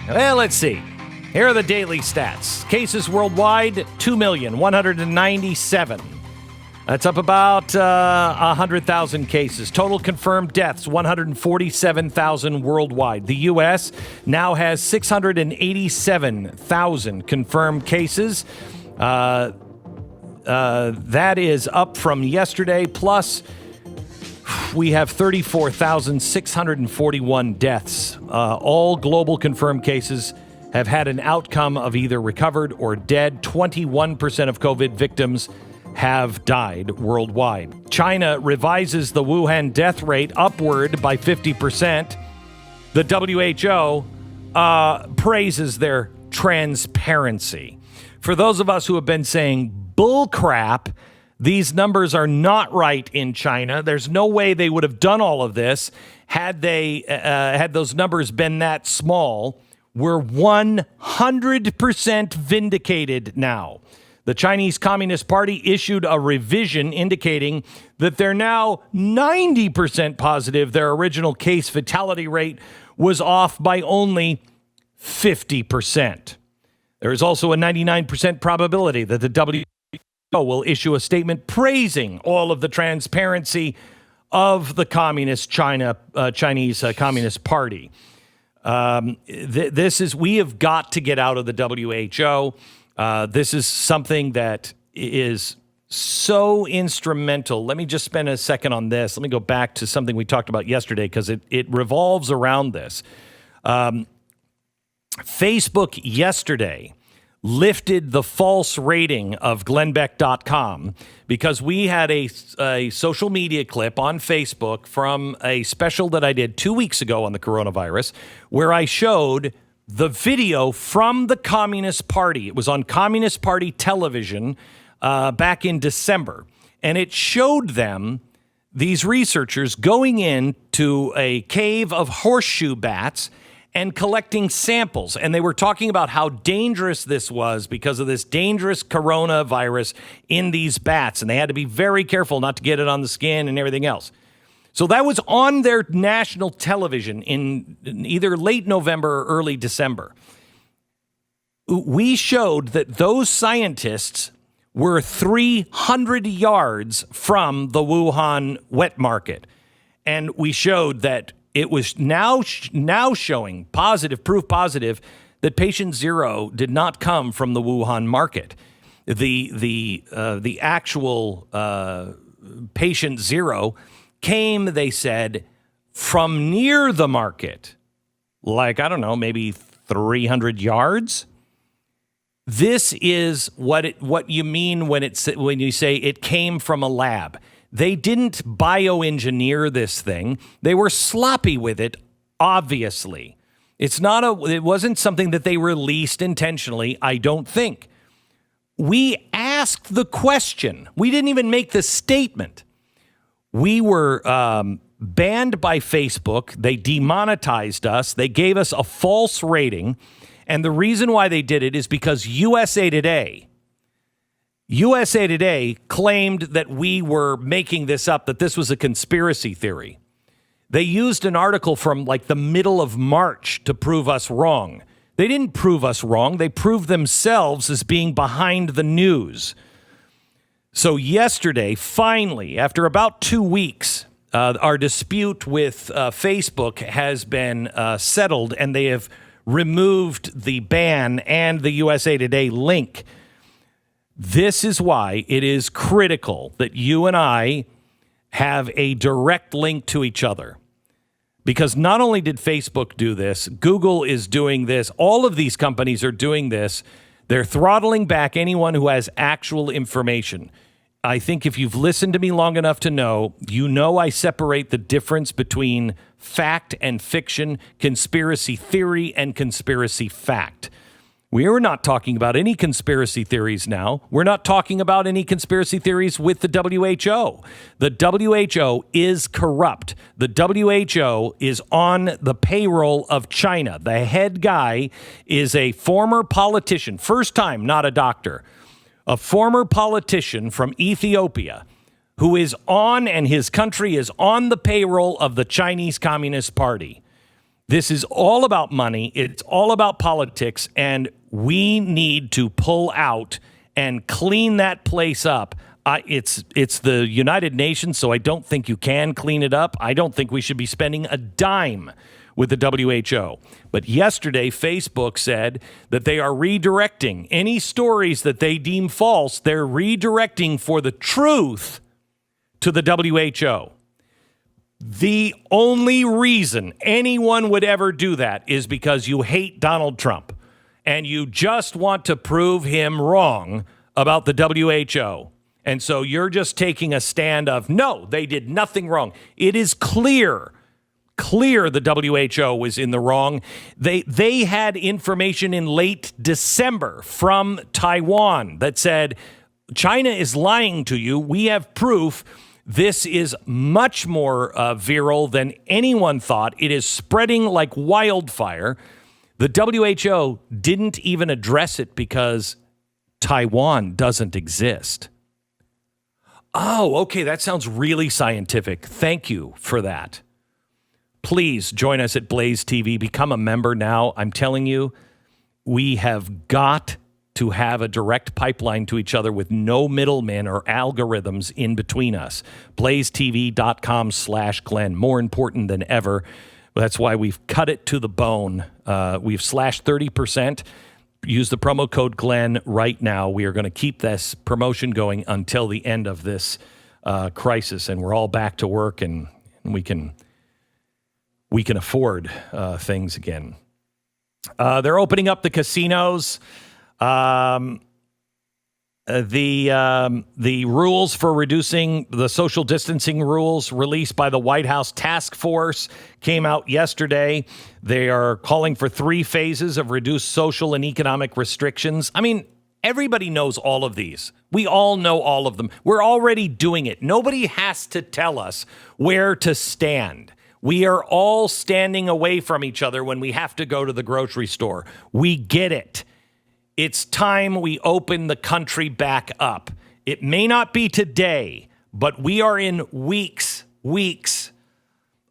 Well, let's see. Here are the daily stats. Cases worldwide, 2,197,000. That's up about 100,000 cases. Total confirmed deaths, 147,000 worldwide. The U.S. now has 687,000 confirmed cases. That is up from yesterday. Plus, we have 34,641 deaths. All global confirmed cases have had an outcome of either recovered or dead. 21% of COVID victims have died worldwide. China revises the Wuhan death rate upward by 50%. The WHO praises their transparency. For those of us who have been saying bull crap, these numbers are not right in China. There's no way they would have done all of this had they had those numbers been that small. We're 100% vindicated now. The Chinese Communist Party issued a revision indicating that they're now 90% positive their original case fatality rate was off by only 50%. There is also a 99% probability that the WHO will issue a statement praising all of the transparency of the Chinese Communist Party. We have got to get out of the WHO. This is something that is so instrumental. Let me just spend a second on this. Let me go back to something we talked about yesterday because it revolves around this. Facebook yesterday lifted the false rating of GlennBeck.com because we had a social media clip on Facebook from a special that I did 2 weeks ago on the coronavirus where I showed the video from the Communist Party. It was on Communist Party television back in December. And it showed them, these researchers, going into a cave of horseshoe bats and collecting samples. And they were talking about how dangerous this was because of this dangerous coronavirus in these bats. And they had to be very careful not to get it on the skin and everything else. So that was on their national television in either late November or early December. We showed that those scientists were 300 yards from the Wuhan wet market. And we showed that it was now showing proof positive that patient zero did not come from the Wuhan market. The actual patient zero came, they said, from near the market, like, I don't know, maybe 300 yards. This is what you mean when you say it came from a lab. They didn't bioengineer this thing. They were sloppy with it, obviously. It wasn't something that they released intentionally, I don't think. We asked the question. We didn't even make the statement. We were banned by Facebook. They demonetized us. They gave us a false rating. And the reason why they did it is because USA Today claimed that we were making this up, that this was a conspiracy theory. They used an article from like the middle of March to prove us wrong. They didn't prove us wrong. They proved themselves as being behind the news. So yesterday, finally, after about 2 weeks, our dispute with Facebook has been settled, and they have removed the ban and the USA Today link. This is why it is critical that you and I have a direct link to each other. Because not only did Facebook do this, Google is doing this, all of these companies are doing this. They're throttling back anyone who has actual information. I think if you've listened to me long enough to know, I separate the difference between fact and fiction, conspiracy theory and conspiracy fact. We are not talking about any conspiracy theories now. We're not talking about any conspiracy theories with the WHO. The WHO is corrupt. The WHO is on the payroll of China. The head guy is a former politician, first time, not a doctor, a former politician from Ethiopia who is on, and his country is on the payroll of the Chinese Communist Party. This is all about money. It's all about politics, and we need to pull out and clean that place up. It's the United Nations, so I don't think you can clean it up. I don't think we should be spending a dime with the WHO. But yesterday, Facebook said that they are redirecting any stories that they deem false. They're redirecting for the truth to the WHO. The only reason anyone would ever do that is because you hate Donald Trump and you just want to prove him wrong about the WHO. And so you're just taking a stand of, no, they did nothing wrong. It is clear the WHO was in the wrong. They had information in late December from Taiwan that said, China is lying to you. We have proof. This is much more viral than anyone thought. It is spreading like wildfire. The WHO didn't even address it because Taiwan doesn't exist. Oh, okay. That sounds really scientific. Thank you for that. Please join us at Blaze TV. Become a member now. I'm telling you, we have got to have a direct pipeline to each other with no middlemen or algorithms in between us. BlazeTV.com/Glenn. More important than ever. That's why we've cut it to the bone. We've slashed 30%. Use the promo code Glenn right now. We are going to keep this promotion going until the end of this crisis, and we're all back to work, and we can afford things again. They're opening up the casinos. The rules for reducing the social distancing rules released by the White House task force came out yesterday. They are calling for 3 phases of reduced social and economic restrictions. I mean, everybody knows all of these. We all know all of them. We're already doing it. Nobody has to tell us where to stand. We are all standing away from each other when we have to go to the grocery store. We get it. It's time we open the country back up. It may not be today, but we are in weeks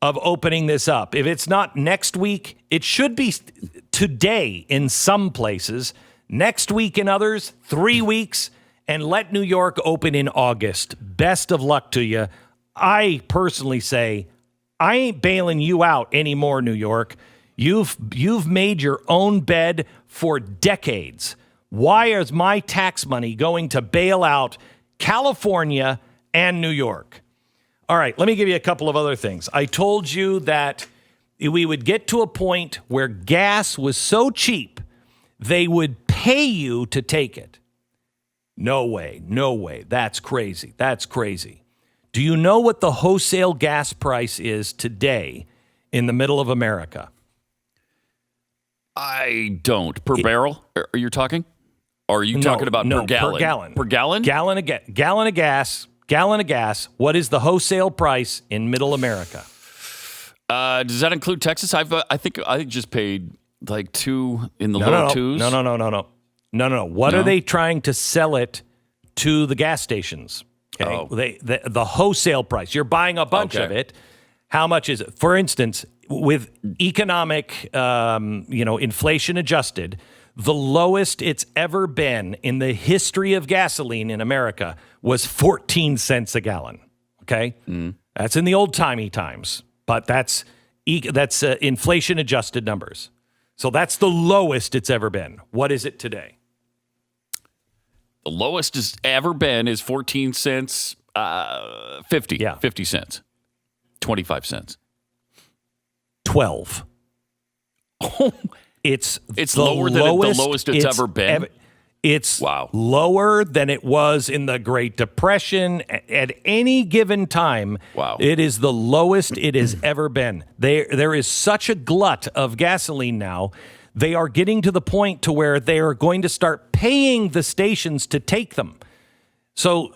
of opening this up. If it's not next week, it should be today in some places, next week in others, 3 weeks, and let New York open in August. Best of luck to you. I personally say, I ain't bailing you out anymore, New York. You've made your own bed for decades. Why is my tax money going to bail out California and New York? All right, let me give you a couple of other things. I told you that we would get to a point where gas was so cheap, they would pay you to take it. No way. That's crazy. Do you know what the wholesale gas price is today in the middle of America? I don't. Per barrel? Are you talking? Or are you talking about per gallon? Per gallon. Per gallon? Gallon of gas. What is the wholesale price in middle America? Does that include Texas? I think I just paid like $2 in the low twos. No. What are they trying to sell it to the gas stations? Okay. Oh. The wholesale price. You're buying a bunch of it. How much is it? For instance, with economic, inflation adjusted, the lowest it's ever been in the history of gasoline in America was 14 cents a gallon. Okay. That's in the old timey times, but that's inflation adjusted numbers. So that's the lowest it's ever been. What is it today? The lowest it's ever been is 14 cents, 50 cents, 25 cents. 12. Oh, it's lower than the lowest it's ever been. It's lower than it was in the Great Depression at any given time. Wow. It is the lowest it has ever been. There is such a glut of gasoline now. They are getting to the point to where they are going to start paying the stations to take them. So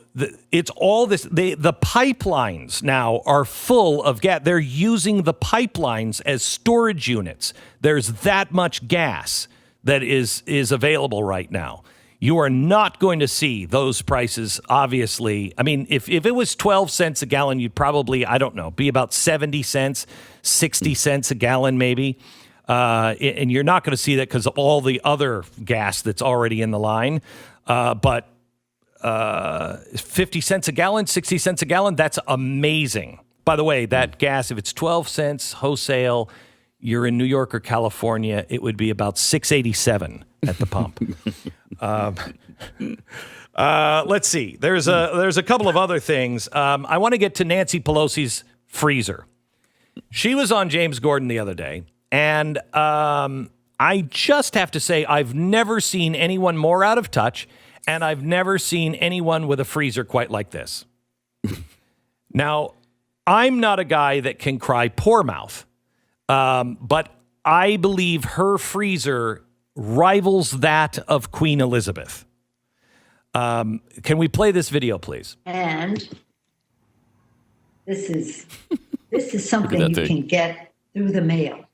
it's all this. The pipelines now are full of gas. They're using the pipelines as storage units. There's that much gas that is available right now. You are not going to see those prices, obviously. I mean, if it was 12 cents a gallon, you'd probably, I don't know, be about 70 cents, 60 cents a gallon maybe. And you're not going to see that because of all the other gas that's already in the line. But 50 cents a gallon, 60 cents a gallon, that's amazing. By the way, that gas, if it's 12 cents wholesale, you're in New York or California, it would be about $6.87 at the pump. Let's see. There's a couple of other things. I want to get to Nancy Pelosi's freezer. She was on James Gordon the other day, and I just have to say I've never seen anyone more out of touch, and I've never seen anyone with a freezer quite like this. Now, I'm not a guy that can cry poor mouth, but I believe her freezer rivals that of Queen Elizabeth. Can we play this video, please? And this is something you can get through the mail.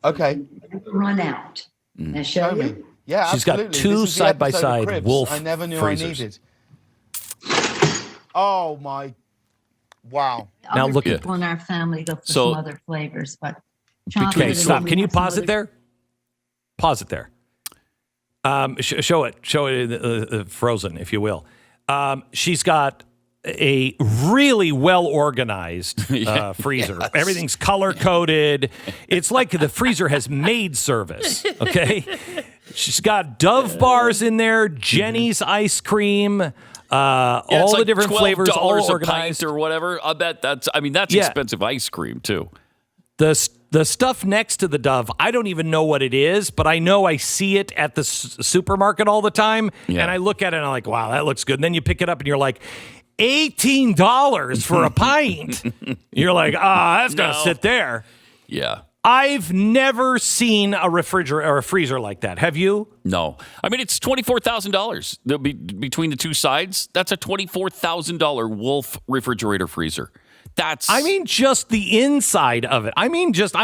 Okay. Run out. Now show you. Yeah, she's absolutely. got two side-by-side wolf I never knew freezers. I needed. Oh my! Wow. Now Other look at people in our family go for So- some other flavors, but Okay, chocolate. stop. we Can you have some pause it other- there? Pause it there. Show it frozen, if you will. She's got a really well-organized freezer. Yes. Everything's color-coded. It's like the freezer has maid-service, okay? She's got Dove bars in there, Jenny's ice cream, all the different flavors, all $12 a organized. pint or whatever. I bet that's Yeah. expensive ice cream too. The stuff next to the Dove, I don't even know what it is, but I know I see it at the supermarket all the time, Yeah. and I look at it and I'm like, wow, that looks good. And then you pick it up and you're like, $18 for a pint. You're like, that's going to No. sit there. Yeah. I've never seen a refrigerator or a freezer like that. Have you? No. I mean, it's $24,000 between the two sides. That's a $24,000 Wolf refrigerator freezer. I mean, just the inside of it. I'm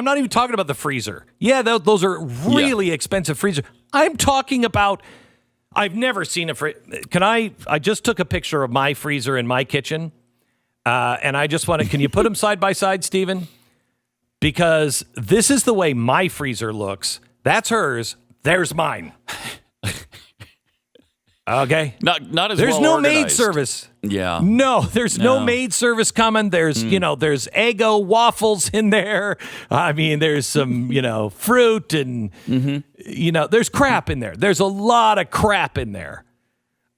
not even talking about the freezer. Yeah, those are really expensive freezers. I'm talking about, I've never seen a freezer. I just took a picture of my freezer in my kitchen, and I just want to, can you put them side by side, Stephen? Because this is the way my freezer looks. That's hers. There's mine. Okay. Not as There's well no organized. maid service. Yeah. No, there's no maid service coming. There's, there's Eggo waffles in there. I mean, there's some, fruit and, there's crap in there. There's a lot of crap in there.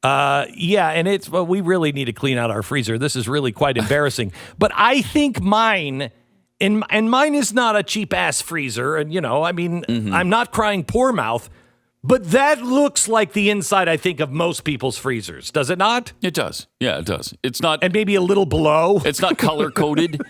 And we really need to clean out our freezer. This is really quite embarrassing. But I think mine, and mine is not a cheap ass freezer. And, I'm not crying poor mouth. But that looks like the inside, I think, of most people's freezers. Does it not? It does. Yeah, it does. It's not. And maybe a little below. It's not color coded.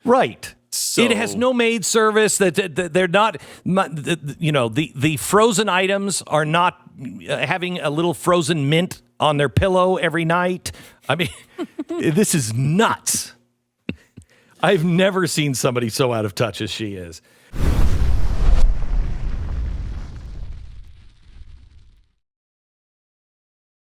Right. So, it has no maid service. That they're not. The frozen items are not having a little frozen mint on their pillow every night. I mean, this is nuts. I've never seen somebody so out of touch as she is.